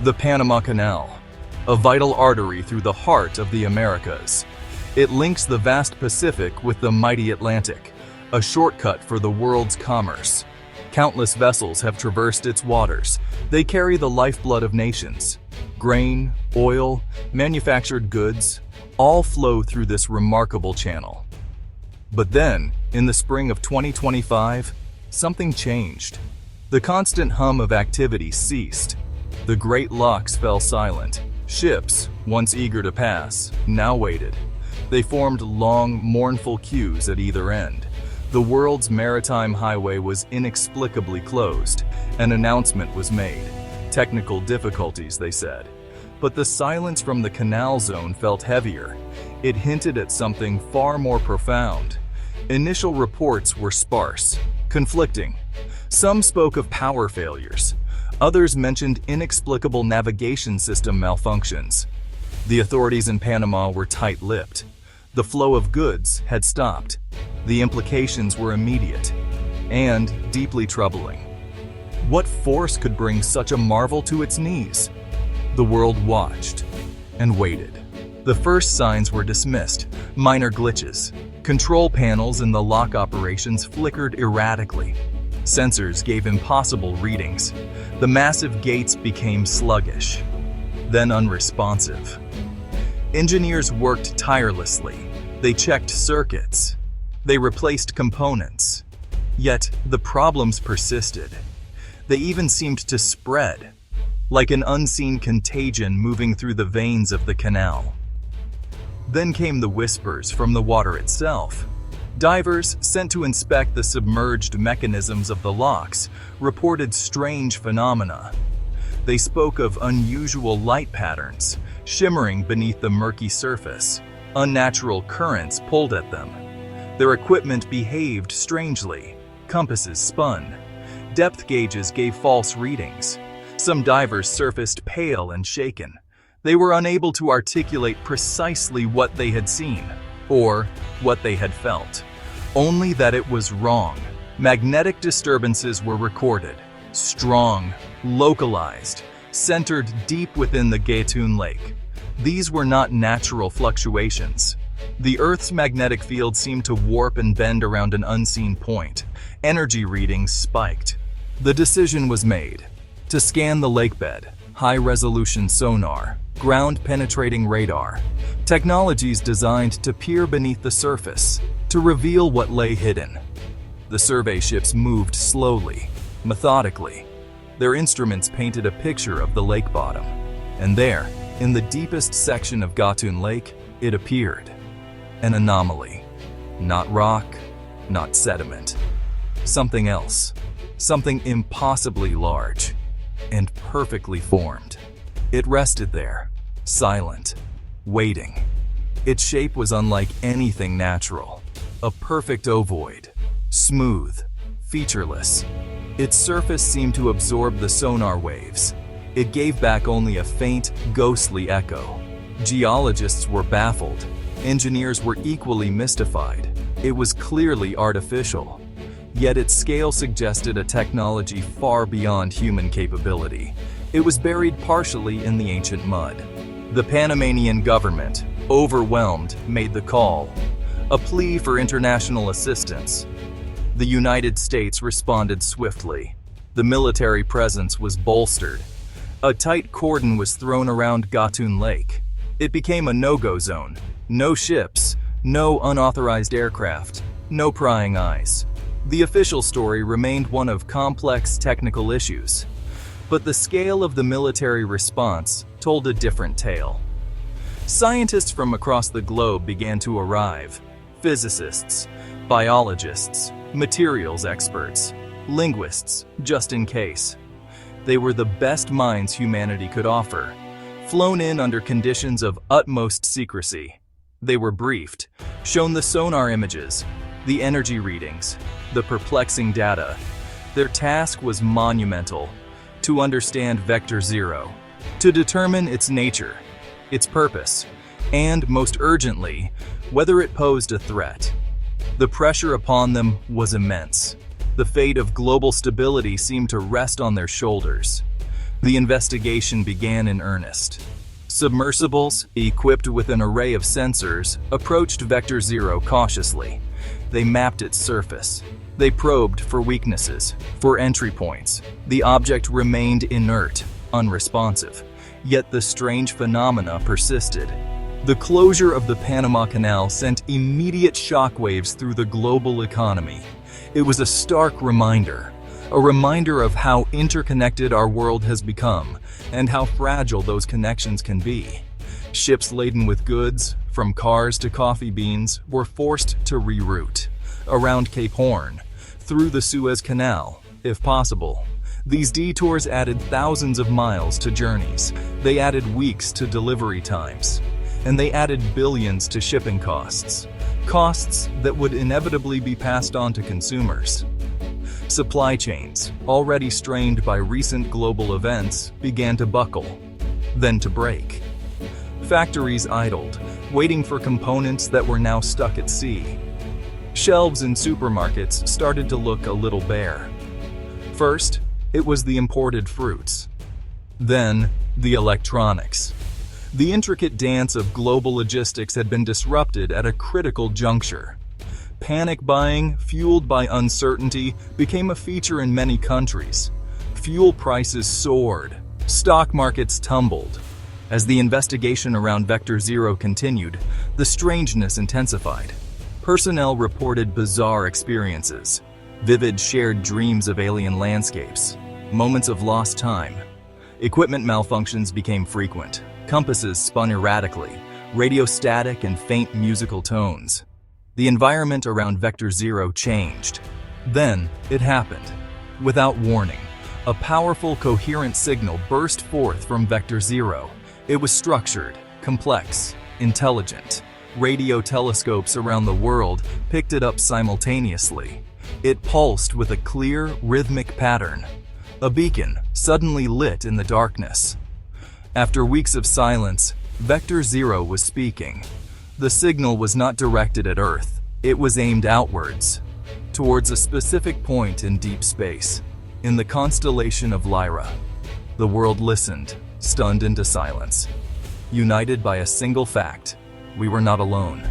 The Panama Canal, a vital artery through the heart of the Americas. It links the vast Pacific with the mighty Atlantic, a shortcut for the world's commerce. Countless vessels have traversed its waters. They carry the lifeblood of nations. Grain, oil, manufactured goods, all flow through this remarkable channel. But then, in the spring of 2025, something changed. The constant hum of activity ceased. The great locks fell silent. Ships, once eager to pass, now waited. They formed long, mournful queues at either end. The world's maritime highway was inexplicably closed. An announcement was made. Technical difficulties, they said. But the silence from the canal zone felt heavier. It hinted at something far more profound. Initial reports were sparse, conflicting. Some spoke of power failures. Others mentioned inexplicable navigation system malfunctions. The authorities in Panama were tight-lipped. The flow of goods had stopped. The implications were immediate and deeply troubling. What force could bring such a marvel to its knees? The world watched and waited. The first signs were dismissed, minor glitches. Control panels in the lock operations flickered erratically. Sensors gave impossible readings. The massive gates became sluggish, then unresponsive. Engineers worked tirelessly. They checked circuits. They replaced components. Yet the problems persisted. They even seemed to spread, like an unseen contagion moving through the veins of the canal. Then came the whispers from the water itself. Divers sent to inspect the submerged mechanisms of the locks reported strange phenomena. They spoke of unusual light patterns, shimmering beneath the murky surface. Unnatural currents pulled at them. Their equipment behaved strangely. Compasses spun. Depth gauges gave false readings. Some divers surfaced pale and shaken. They were unable to articulate precisely what they had seen, or what they had felt. Only that it was wrong. Magnetic disturbances were recorded. Strong, localized, centered deep within the Gatun Lake. These were not natural fluctuations. The Earth's magnetic field seemed to warp and bend around an unseen point. Energy readings spiked. The decision was made to scan the lakebed, high-resolution sonar, ground-penetrating radar, technologies designed to peer beneath the surface, to reveal what lay hidden. The survey ships moved slowly, methodically. Their instruments painted a picture of the lake bottom. And there, in the deepest section of Gatun Lake, it appeared. An anomaly. Not rock, not sediment. Something else. Something impossibly large and perfectly formed. It rested there, silent, waiting. Its shape was unlike anything natural. A perfect ovoid, smooth, featureless. Its surface seemed to absorb the sonar waves. It gave back only a faint, ghostly echo. Geologists were baffled. Engineers were equally mystified. It was clearly artificial. Yet its scale suggested a technology far beyond human capability. It was buried partially in the ancient mud. The Panamanian government, overwhelmed, made the call. A plea for international assistance. The United States responded swiftly. The military presence was bolstered. A tight cordon was thrown around Gatun Lake. It became a no-go zone. No ships, no unauthorized aircraft, no prying eyes. The official story remained one of complex technical issues. But the scale of the military response told a different tale. Scientists from across the globe began to arrive. Physicists, biologists, materials experts, linguists, just in case. They were the best minds humanity could offer, flown in under conditions of utmost secrecy. They were briefed, shown the sonar images, the energy readings, the perplexing data. Their task was monumental: to understand Vector Zero, to determine its nature, its purpose, and, most urgently, whether it posed a threat. The pressure upon them was immense. The fate of global stability seemed to rest on their shoulders. The investigation began in earnest. Submersibles, equipped with an array of sensors, approached Vector Zero cautiously. They mapped its surface. They probed for weaknesses, for entry points. The object remained inert, unresponsive. Yet the strange phenomena persisted. The closure of the Panama Canal sent immediate shockwaves through the global economy. It was a stark reminder of how interconnected our world has become and how fragile those connections can be. Ships laden with goods, from cars to coffee beans, were forced to reroute around Cape Horn, through the Suez Canal, if possible. These detours added thousands of miles to journeys. They added weeks to delivery times. And they added billions to shipping costs. Costs that would inevitably be passed on to consumers. Supply chains, already strained by recent global events, began to buckle, then to break. Factories idled, waiting for components that were now stuck at sea. Shelves in supermarkets started to look a little bare. First, it was the imported fruits. Then, the electronics. The intricate dance of global logistics had been disrupted at a critical juncture. Panic buying, fueled by uncertainty, became a feature in many countries. Fuel prices soared. Stock markets tumbled. As the investigation around Vector Zero continued, the strangeness intensified. Personnel reported bizarre experiences, vivid shared dreams of alien landscapes, moments of lost time. Equipment malfunctions became frequent. Compasses spun erratically, radio static and faint musical tones. The environment around Vector Zero changed. Then, it happened. Without warning, a powerful, coherent signal burst forth from Vector Zero. It was structured, complex, intelligent. Radio telescopes around the world picked it up simultaneously. It pulsed with a clear, rhythmic pattern. A beacon suddenly lit in the darkness. After weeks of silence, Vector Zero was speaking. The signal was not directed at Earth. It was aimed outwards, towards a specific point in deep space, in the constellation of Lyra. The world listened, stunned into silence, united by a single fact: we were not alone.